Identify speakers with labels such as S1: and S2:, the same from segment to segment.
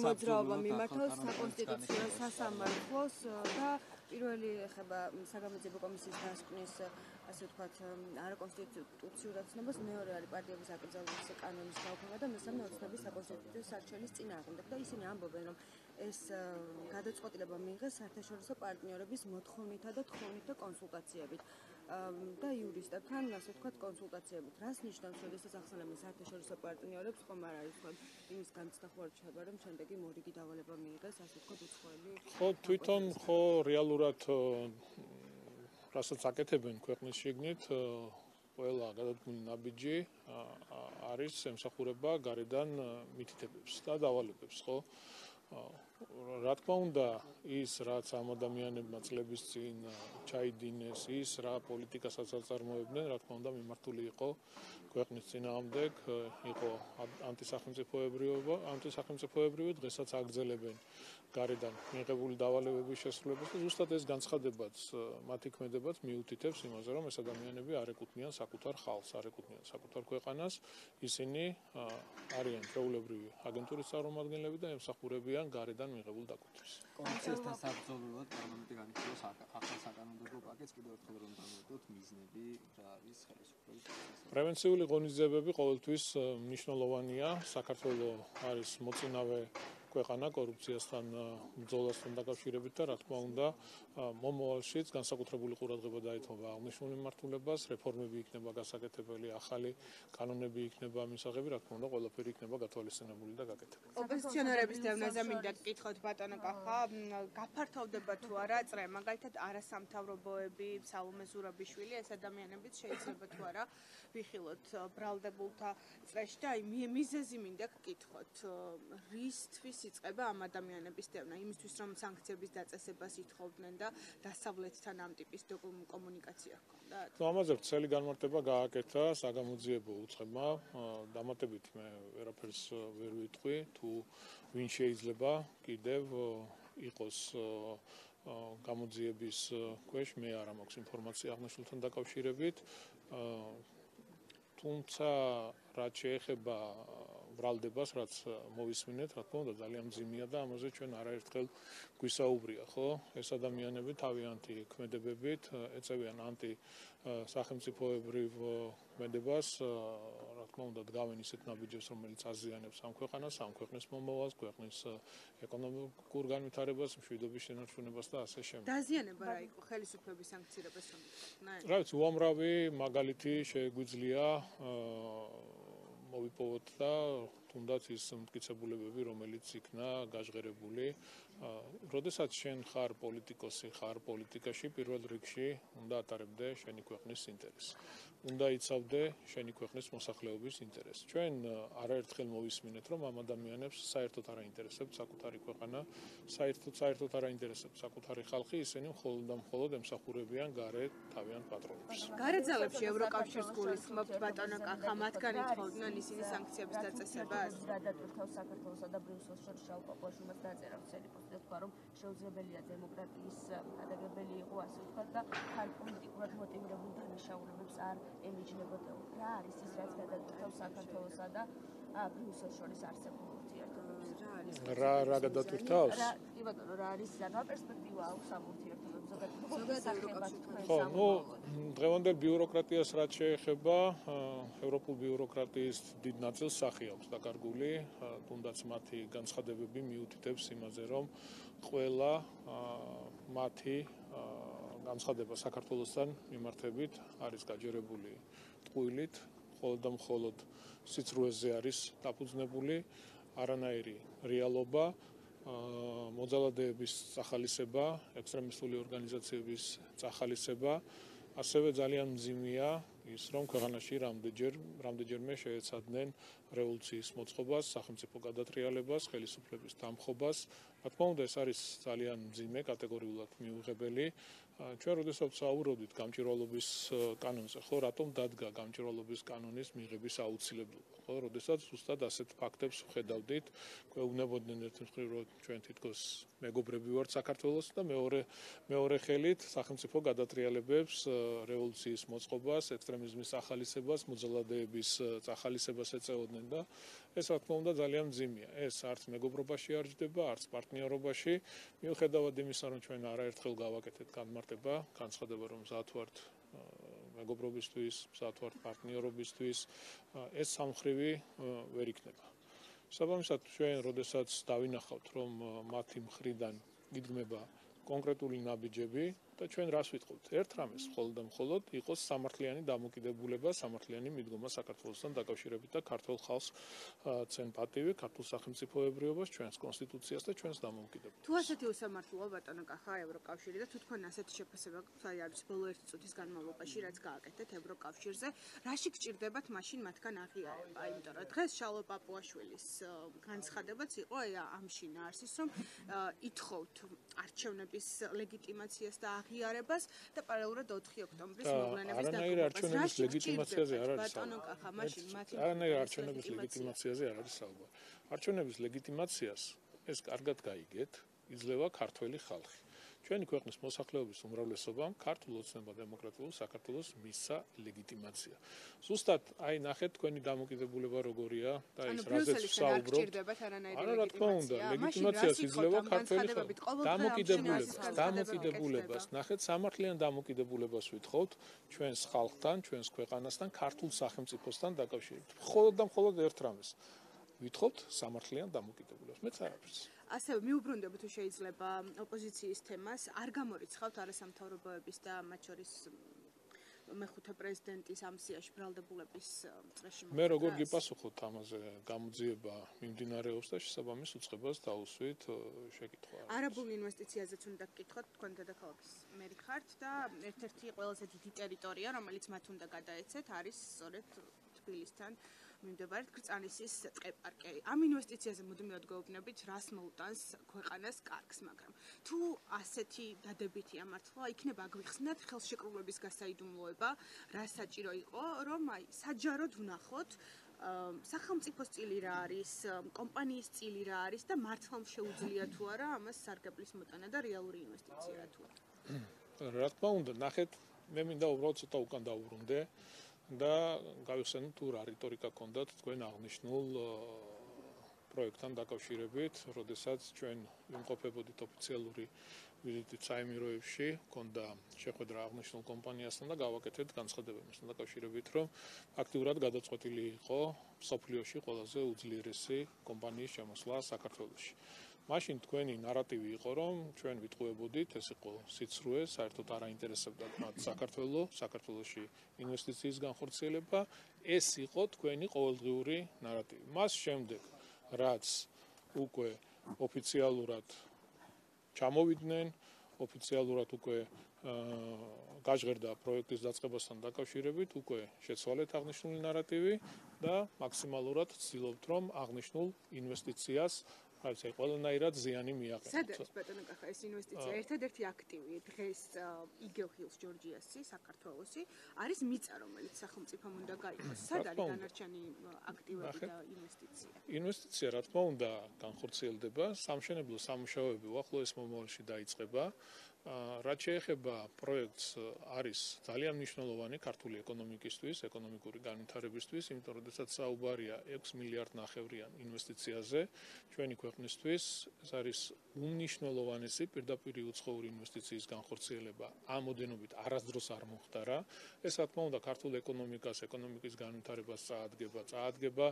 S1: მოძრაობა მიმართავს საკონსტიტუციო სასამართლოს და პირველი ეხება საგამოძიებო კომისიის დასკვნის ასე ვთქვათ არაკონსტიტუციურ ცნობას, მეორე არის პარტიების აკრძალვის კანონის გაუქმება და მესამე ოცნების საკონსტიტუციო სარჩელის წინააღმდეგ და ისინი ამბობენ, რომ ეს გადაწყვეტილება მიიღეს საერთაშორისო პარტნიორების მოთხოვნითა და თხოვნით და კონსულტაციებით და იურისტებთან, ასე ვთქვათ, კონსულტაციებით. რას ნიშნავს, როდესაც ახსენებენ საერთაშორისო პარტნიორებს, ხომ არ არის თქვა იმის განცდა ხო არ ჩება, რომ შემდეგი მორიგი დავალება მიიღეს, ასე ვთქვათ, უცხოელი.
S2: ხო, თვითონ ხო რეალურად რასაც აკეთებენ ქვეყნის შიგნით, ყველა გადადგმული ნაბიჯი არის ემსახურება გარედან მითითებებს და დავალებებს, ხო? რა თქმა უნდა, ის რაც ამ ადამიანებმა წლების წინ ჩაიდინეს, ის რა პოლიტიკასაც აწარმოებდნენ, რა თქმა უნდა, მიმართული იყო ქვეყნის წინააღმდეგ, იყო ანტისახელმწიფოებრივი, დღესაც აგრძელებენ გარედან მიღებული დავალებების შესრულებას და ზუსტად ეს განცხადებაც მათი ქმედებაც მიუთითებს იმაზე, რომ ეს ადამიანები არ ეკუთვნიან საკუთარ ხალხს, არ ეკუთვნიან საკუთარ ქვეყანას, ისინი არიან ჩვეულებრივი აგენტურის წარმომადგენლები და ემსახურებიან გარედან მიღებულ დაკვეთილს.
S3: კონსტიტუციასთან საბრძოლველად პარლამენტი განიხილავს ახალ საკანონმდებლო პაკეტს, კიდევ ერთხელ რომ დამოუკიდოთ მიზნები რა არის ხელისუფლების.
S2: პრევენციული ღონისძიებები ყოველთვის მნიშვნელოვანია. საქართველოს არის მოწინავე ქვეყანა კორუფციასთან ბრძოლასთან დაკავშირებით და რა თქმა უნდა მომავალშიც განსაკუთრებული ყურადღება დაეთმობა აღნიშნულ მიმართულებას, რეფორმები იქნება გასაკეთებელი, ახალი კანონები იქნება მისაღები, რა თქმა უნდა ყველაფერი იქნება გათვალისწინებული და გაკეთებული.
S1: ოპოზიციონერების დევნაზე მინდა გკითხოთ ბატონო კახა, გაფართოვდება თუ არა წრე, მაგალითად არასამთავრობოები, სალომე ზურაბიშვილი, ეს ადამიანებიც შეიძლება თუ არა ვიხილოთ ბრალდებულთა წრეში და აი მიზეზი მინდა გკითხოთ, რისთვის იწყება ამ ადამიანების დევნა, იმისთვის რომ სანქციების დაწესებას ითხოვდნენ და დასავლეთთან ამ ტიპის კომუნიკაცია ჰქონდათ?
S2: ამაზე ვრცელი განმარტება გააკეთა საგამოძიებო უწყებმა, დამატებით მე ვერაფერს ვერ ვიტყვი, თუ ვინ შეიძლება კიდევ იყოს გამოძიების ქვეშ, მე არ მაქვს ინფორმაცია აღნიშნულთან დაკავშირებით, თუმცა რაც შეეხება ვრალდებას, რაც მოვისმინეთ, რა თქმა უნდა, ძალიან მძიმეა და ამაზე ჩვენ არაერთხელ გვისაუბრია, ხო? ეს ადამიანები თავიანთი ქმედებებით ეწევიან ანტისახელმწიფოებრივ ქმედებას, რა თქმა უნდა, დგავენ ისეთ ნაბიჯებს, რომელიც აზიანებს ამ ქვეყანას, ამ ქვეყნის მომავალს, ქვეყნის ეკონომიკურ განვითარებას, მშვიდობის შენარჩუნებას და ასე შემდეგ.
S1: დაზიანება რა იყო ხელისუფლების სანქცირებას რომ გქონდეთ?
S2: რა ვიცი, უამრავი მაგალითი შეგვიძლია მოვიპოვოთ და თუნდაც ის მტკიცებულებები, რომელიც იქნა გაჟღერებული, როდესაც შენ ხარ პოლიტიკოსი, ხარ პოლიტიკაში, პირველ რიგში უნდა ატარებდე შენი ქვეყნის ინტერესს. უნდა იცავდე შენი ქვეყნის მოსახლეობის ინტერესს. ჩვენ არაერთხელ მოვისმინეთ, რომ ამ ადამიანებს საერთოდ არ აინტერესებთ საკუთარი ქვეყანა, საერთოდ არ აინტერესებთ საკუთარი ხალხი, ისინი მხოლოდ და მხოლოდ ემსახურებიან გარეთ თავიანთ პატრონებს.
S1: გარეთ ძალებში ევროკავშირს გულისხმობთ ბატონო კახა, მათგან ითხოვდნენ ისინი სანქციების დაწესებას.
S4: გადატვირთავს საქართველოსა და ბრიუსელს შორის შალპაპოაშუმაც დაწერა ვრცელი პოსტი და თქვა, რომ შეუძლებელია დემოკრატიის მადაგებელი იყო, ასე ვთქვათ და ხარ პოლიტიკურად მოტივირებულ დანაშაულებებს არ ემიჯნებოდა. რა არის ის, რაც გადატვირთავს საქართველოსა და ბრიუსელს შორის არსებულ ურთიერთობებს?
S2: რა გადატვირთავს?
S4: კი ბატონო, რა არის რა პერსპექტივა აქვს ამ ურთიერთობებს ზოგადად?
S2: ხო, დღევანდელ ბიუროკრატიას რაც შეეხება, ევროპულ ბიუროკრატიის დიდ ნაწილს სახი აქვს დაკარგული, თუნდაც მათი განცხადებები მიუთითებს იმაზე, რომ ყველა მათი განცხადება საქართველოსთან მიმართებით არის გაჯერებული ტყუილით, მხოლოდ და მხოლოდ სიცრუეზე არის დაფუძნებული, არანაირი რეალობა, მოძალადეების წახალისება, ექსტრემისტული ორგანიზაციების წახალისება, ასევე ძალიან მძიმეა ის, რომ ქვეყანაში რამდენჯერმე შეეცადნენ რევოლუციის მოწყობას, სახელმწიფო გადატრიალებას, ხელისუფლების დამხობას. რა თქმა უნდა, ეს არის ძალიან მძიმე, კატეგორიულად მიუღებელი. ჩვენ როდესაც საუბრობდით გამჭვირვალობის კანონზე, ხო, რატომ დადგა გამჭვირვალობის კანონის მიღების აუცილებლობა, ხო, როდესაც ზუსტად ასეთ ფაქტებს ვხედავდით, გვეუბნებოდნენ ერთ მხრივ, რომ ჩვენ თითქოს მეგობრები ვართ საქართველოს და მეორე ხელით სახელმწიფო გადატრიალებებს, რევოლუციის მოწყობას, ექსტრემიზმის ახალისებას, მოძალადეების ახალისებას ეწეოდნენ და ეს რა თქმა უნდა ძალიან მძიმეა. ეს არც მეგობრობაში არ ჯდება, არც პარტნიორობაში. მიუხედავად იმისა, რომ ჩვენ არაერთხელ გავაკეთეთ განმარტება, განცხადება, რომ მზად ვართ მეგობრობისთვის, მზად ვართ პარტნიორობისთვის, ეს სამხრივი ვერ იქნება. საბამისად, ჩვენ როდესაც დავინახავთ, რომ მათი მხრიდან იდგმება კონკრეტული ნაბიჯები და ჩვენ რას ვიტყობთ? ერთ რამეს მხოლოდ და მხოლოდ იყოს სამართლიანი დამოკიდებულება, სამართლიანი მიდგომა საქართველოსთან დაკავშირებით და ქართულ ხალხს ცენ პატივი, ქართულ სახელმწიფოებრიობას, ჩვენს კონსტიტუციას და ჩვენს დამოუკიდებლობას.
S1: თუ ასეთი უსამართლოა ბატონო კახა ევროკავშირი და თუ თქვენ ასეთი შეფასება არის ბოლო 1 წუთის განმავლობაში რაც გააკეთეთ ევროკავშირზე, რაში გჭირდებათ მაშინ მათგან აღიარება? იმიტომ რომ დღეს შალო პაპუაშვილის განცხადებაც იყო ამ შინაარსის, რომ ითხოვთ არჩევნების ლეგიტიმაციას და აღიარებას და პარალელურად 4 ოქტომბრის მოვლენების
S2: არანაირ არჩევნების ლეგიტიმაციაზე არ არის
S1: ბატონო კახა მაშინ მათი
S2: არანაირ არჩევნების ლეგიტიმაციაზე არ არის საუბარი. არჩევნების ლეგიტიმაციას ეს კარგად გაიგეთ, იძლევა ქართველი ხალხი. ჩვენი ქვეყნის მოსახლეობის უმრავლესობამ ქართულ ოცნება დემოკრატიულ საქართველოს მისცა ლეგიტიმაცია. ზუსტად აი ნახეთ თქვენი დამოკიდებულება როგორია და ეს რაზეც საუბრობთ. არა რა თქმა უნდა, ლეგიტიმაციას იძლევა ქართველი ხალხი. დამოკიდებულებას, ნახეთ სამართლიან დამოკიდებულებას ვითხოვთ ჩვენს ხალხთან, ჩვენს ქვეყანასთან, ქართულ სახელმწიფოსთან დაკავშირებით. მხოლოდ და მხოლოდ ერთ რამეს. ვითხოვთ სამართლიან დამოკიდებულებას. მეც არაფერს.
S1: ასევე მიუბრუნდებით თუ შეიძლება ოპოზიციის თემას, არ გამორიცხავთ არასამთავრობოების და მათ შორის მეხუთე პრეზიდენტის ამ სიაში ბრალდებულების წრეში
S2: მე როგორ გიპასუხოთ ამაზე? გამოძიება მიმდინარეობს და შესაბამის უწყებას დაუსვით შეკითხვა.
S1: არაბულ ინვესტიციაზეც უნდა გკითხოთ, თქვენ დედაქალაქის მერი ხართ და ერთ-ერთი ყველაზე დიდი ტერიტორია, რომელიც მათ უნდა გადაეცეთ, არის სწორედ თბილისთან მიმდებარე კრწანისის ტყეპარკი. ამ ინვესტიციაზე მუდმივად გვეუბნებით, რას მოუტანს ქვეყანას კარგს, მაგრამ თუ ასეთი დადებითი ამართლა იქნება აგვიხსნათ ხელშეკრულების გასაიდუმლოება, რა საჭირო იყო, რომ საჯაროდ ვნახოთ სახელმწიფოს წილი რა არის, კომპანიის წილი რა არის და მართლა შეუძლია თუ არა ამას სარგებლის მოტანა და რეალური ინვესტიცია რა თუ არა.
S2: რა თქმა უნდა, ნახეთ, მე მინდა უბრალოდ ცოტა უკან დავუბრუნდე და გავიხსენოთ თუ რა რიტორიკა გქონდათ თქვენ აღნიშნულ პროექტთან დაკავშირებით, როდესაც ჩვენ ვიმყოფებოდით ოფიციალური ვიზიტით საემიროებში, გქონდა შეხვედრა აღნიშნულ კომპანიასთან და გავაკეთეთ განცხადება იმასთან დაკავშირებით, რომ აქტიურად გადაწყვეტილი იყო მსოფლიოში ყველაზე უძლიერესი კომპანიის შემოსვლა საქართველოში. მაშინ თქვენი ნარატივი იყო, რომ ჩვენ ვიტყუებოდით, ეს იყო სიცრუე, საერთოდ არ აინტერესებდათ მათ საქართველოში ინვესტიციის განხორციელება, ეს იყო თქვენი ყოველდღიური ნარატივი. მას შემდეგ, რაც უკვე ოფიციალურად ჩამოვიდნენ, ოფიციალურად უკვე გაჟღერდა პროექტის დაწყებასთან დაკავშირებით, უკვე შეცვალეთ აღნიშნული ნარატივი და მაქსიმალურად ვცდილობთ, რომ აღნიშნულ ინვესტიციას აი ყველანაირად ზიანი მიაყენოთ.
S1: სადაც ბატონო კახა ეს ინვესტიცია ერთადერთი აქტივი დღეს იგევ ხილს ჯორჯიასი საქართველოსი არის მიწა რომელიც სახელმწიფომ უნდა გაიყოს. სად არის დანარჩენი აქტივები და ინვესტიცია?
S2: ინვესტიცია რა თქმა უნდა განხორციელდება, სამშენებლო სამუშაოები უახლოეს მომავალში დაიწყება. რაც შეეხება პროექტს არის ძალიან მნიშვნელოვანი ქართული ეკონომიკისთვის, ეკონომიკური განვითარებისთვის, იმიტომ რომ შესაძაც საუბარია 6 მილიარდ ნახევრიან ინვესტიციაზე ჩვენი ქვეყნისთვის, ეს არის უმნიშვნელოვანესი პირდაპირ უცხოური ინვესტიციის განხორციელება ამ ოდენობით არასდროს არ მოხდარა. ეს რა თქმა უნდა ქართულ ეკონომიკას, ეკონომიკის განვითარებას წაადგება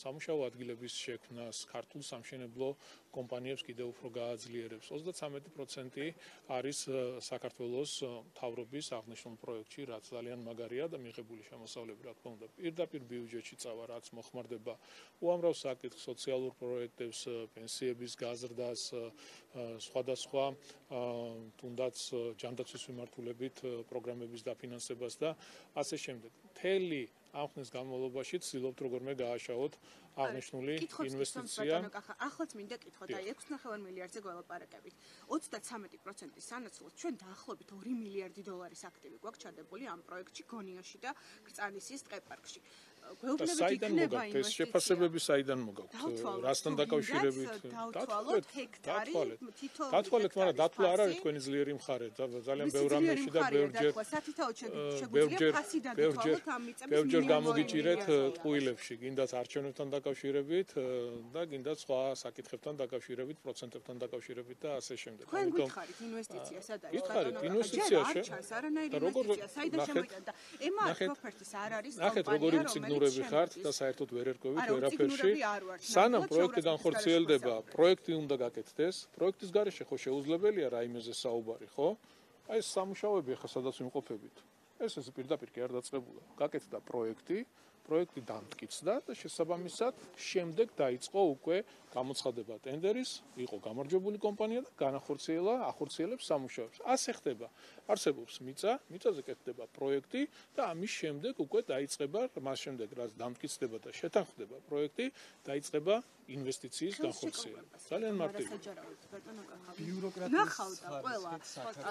S2: სამუშაო ადგილების შექმნას, ქართულ სამშენებლო კომპანიებს კიდევ უფრო გააძლიერებს. 33% არის საქართველოს მთავრობის აღნიშნულ პროექტში, რაც ძალიან მაგარია და მიღებული შემოსავლები, რა თქმა უნდა, პირდაპირ ბიუჯეტში წავა, რაც მოხმარდება უამრავ საკითხს, სოციალურ პროექტებს, პენსიების გაზრდას, სხვადასხვა თუნდაც ჯანდაცვის მიმართულებით პროგრამების დაფინანსებას და ასე შემდეგ. მთელი ამ ხნის განმავლობაში ვცდილობთ როგორმე გააშავოთ აღნიშნული ინვესტიცია.
S1: ახლაც მინდა კითხოთ, აი 6.5 მილიარდზე გველაპარაკებით. 33%-ის სანაცვლოდ ჩვენ დაახლოებით 2 მილიარდი დოლარის აქტივი გვაქვს ჩადებული ამ პროექტში გონიაში და კრწანისის ტყეპარკში.
S2: და საიდან მოგაქვთ ეს შეფასებები საიდან მოგაქვთ რასთან დაკავშირებით
S1: დავთვალოთ ჰექტარი
S2: დათვალეთ მაგრამ დათვლა არ არის თქვენი ძლიერი მხარე ძალიან ბევრ რამეში და ბევრჯერ გამოგიჭირეთ ტყუილებში გინდათ არჩევნებთან დაკავშირებით და გინდათ სხვა საკითხებთან დაკავშირებით პროცენტებთან დაკავშირებით და ასე შემდეგ
S1: თქვენ გითხარით ინვესტიცია სადა არის
S2: გითხარით ინვესტიციაში
S1: და როგორ საიდან შემოიტანდა ემა პროფერტის არ არის
S2: ნახეთ როგორი მწიგნურები ხართ და საერთოდ ვერ ერკვევით ვერაფერში სანამ პროექტი განხორციელდება პროექტი უნდა გაკეთდეს პროექტის გარეშე ხო შეუძლებელია რაიმეზე საუბარი ხო აი ეს სამუშაოები ახლა სადაც ვიმყოფებით ეს პირდაპირ კი არ დაწყებულა გაკეთდა პროექტი დამტკიცდა და შესაბამისად შემდეგ დაიწყო უკვე გამოცხადება ტენდერის იყო გამარჯვებული კომპანია და ახორციელებს სამუშაოებს ასე ხდება არსებობს მიწაზე კეთდება პროექტი და ამის შემდეგ უკვე დაიწყება მას შემდეგ რაც დამტკიცდება და შეთანხმდება პროექტი დაიწყება ინვესტიციის განხორციელება ძალიან მარტივია
S1: ნახავდა ყველა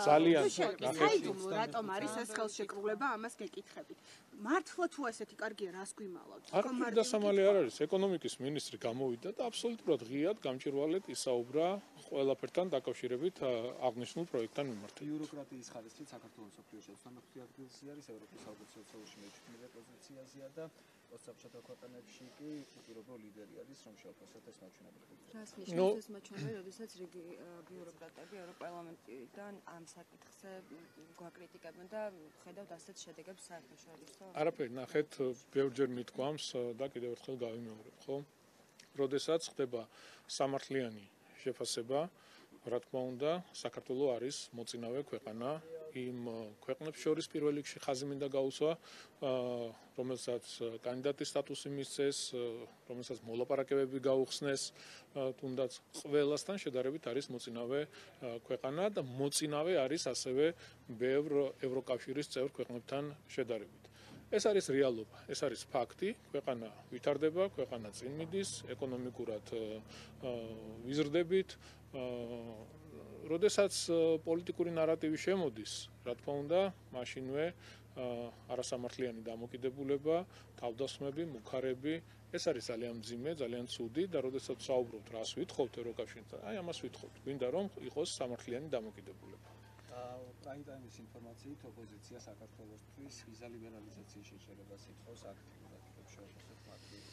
S2: ძალიან
S1: საიდუმლო რატომ არის ეს ხელშეკრულება ამას გეკითხებით მართლა თუ ესეთი კარგია რას გვიმალავთ
S2: არაფერი დასამალი არ არის ეკონომიკის მინისტრი გამოვიდა და აბსოლუტურად ღიად გამჭირვალედ ისაუბრა ყველაფერთან დაკავშირებით აღნიშნულ პროექტთან მიმართებით
S3: ბიუროკრატიის ხარისხით საქართველოს მსოფლიოში 25 ადგილზე არის ევროპის საერთაშორისო ცხოველში მე-7 პოზიციაზე და ოსაბჭოთა ქვეყანებში კი უპირობო ლიდერი არის რომ შეაფასოთ ეს მაჩვენებელი.
S1: რას ნიშნავს ეს მაჩვენებელი, როდესაც რიგი ბიუროკრატები ევროპარლამენტიდან ამ საკითხზე გვაკრიტიკებენ და ხედავთ ასეთ შედეგებს საერთაშორისო?
S2: არაფერი, ნახეთ, ბევრჯერ მithქვამს და კიდევ ერთხელ გავიმეორებ, ხო? როდესაც ხდება სამართლიანი შეფასება, რა თქმა უნდა, საქართველო არის მოწინავე ქვეყანა იმ ქვეყნებს შორის პირველ რიგში ხაზი მინდა გაუსვა, რომელსაც კანდიდატის სტატუსი მისცეს, რომელსაც მოლაპარაკებები გაუხსნეს, თუნდაც ყველასთან შედარებით არის მოწინავე ქვეყანა და მოწინავე არის ასევე ბევრ ევროკავშირის წევრ ქვეყნებთან შედარებით. ეს არის რეალობა, ეს არის ფაქტი, ქვეყანა ვითარდება, ქვეყანა წინ მიდის, ეკონომიკურად ვიზრდებით, როდესაც პოლიტიკური ნარატივი შემოდის, რა თქმა უნდა, მაშინვე არასამართლიანი დამოკიდებულება, თავდასხმები, მუქარები, ეს არის ძალიან მძიმე, ძალიან ცუდი და როდესაც საუბრობთ, რას ვითხოვთ ევროკავშირთან, აი ამას ვითხოვთ. გვინდა რომ იყოს სამართლიანი დამოკიდებულება.
S3: პრაიმ-ტაიმის ინფორმაციით ოპოზიცია საქართველოსთვის ვიზა ლიბერალიზაციის შეჩერებას ითხოვს აქტიურად შეფასებთ მათთვის.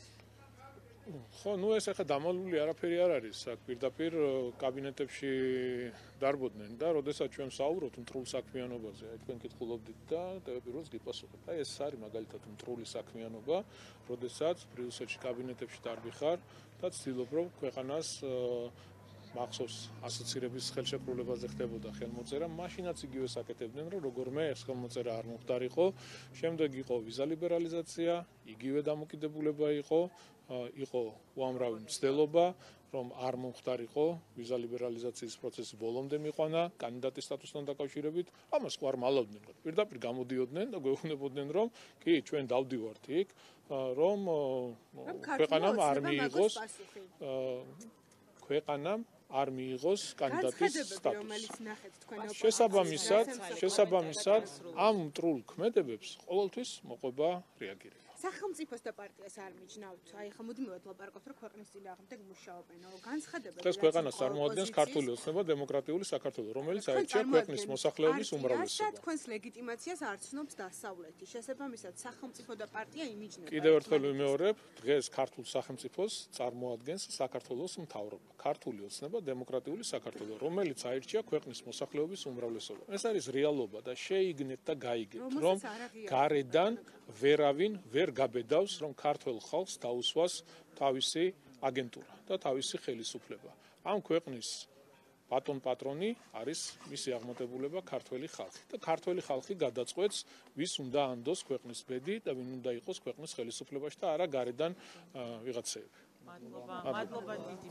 S2: ხო, ნუ ეს ახლა დამალული არაფერი არ არის, აქ პირდაპირ კაბინეტებში დარბოდნენ და როდესაც ჩვენ საუბრობთ მტრულ საქმიანობაზე, აი თქვენ კითხულობდით და პირველს გიპასუხებთ. აი ეს არის მაგალითად მტრული საქმიანობა, როდესაც ბრიუსელში კაბინეტებში დარბიხარ და ცდილობ რომ ქვეყანას მახსოვს ასოცირების ხელშეკრულებაზე ხდებოდა ხელმოწერა, მაშინაც იგივე საკეთებდნენ, რომ როგორმე ეს ხელმოწერა არ მომხდარიყო, შემდეგ იყო ვიზა ლიბერალიზაცია, იგივე დამოკიდებულება იყო უამრავი მცდელობა, რომ არ მომხდარიყო ვიზა ლიბერალიზაციის პროცესი ბოლომდე მიყვანა კანდიდატის სტატუსთან დაკავშირებით, ამას ხო არ მალავდნენ, პირდაპირ გამოდიოდნენ და გვეუბნებოდნენ, რომ კი, ჩვენ დავდივართ იქ, რომ ქვეყანამ არ მიიღოს კანდიდატის სტატუსი. შესაბამისად, ამ მტრულ ქმედებებს ყოველთვის მოყვება რეაგირება.
S1: სახელმწიფოს და პარტიას არ მიჯნავთ. აი ხა მუდმივად ლაპარაკობთ, რომ ქვეყნის წინააღმდეგ მუშაობენ. განცხადება
S2: დღეს ქვეყანას წარმოადგენს ქართული ოცნება დემოკრატიული საქართველო, რომელიც აირჩია ქვეყნის მოსახლეობის უმრავლესობას.
S1: თქვენს ლეგიტიმაციას არ ცნობს დასავლეთი. შესაბამისად, სახელმწიფო და პარტია იმიჯნება.
S2: კიდევ ერთხელ ვიმეორებ, დღეს ქართულ სახელმწიფოს წარმოადგენს საქართველოს მთავრობა. ქართული ოცნება დემოკრატიული საქართველო, რომელიც აირჩია ქვეყნის მოსახლეობის უმრავლესობა. ეს არის რეალობა და შეიგნეთ და გაიგეთ, რომ გარედან ვერავინ ვერ გაბედავს, რომ ქართულ ხალხს დაუსვას თავისი აგენტურა და თავისი ხელისუფლება. ამ ქვეყნის ბატონ-პატრონი არის მისი აღმატებულება ქართველი ხალხი და ქართველი ხალხი გადაწყვეტს, ვის უნდა ანდოს ქვეყნის ბედი და ვინ უნდა იყოს ქვეყნის ხელისუფლებაში და არა გარედან ვიღაცეები.
S5: მადლობა დიდი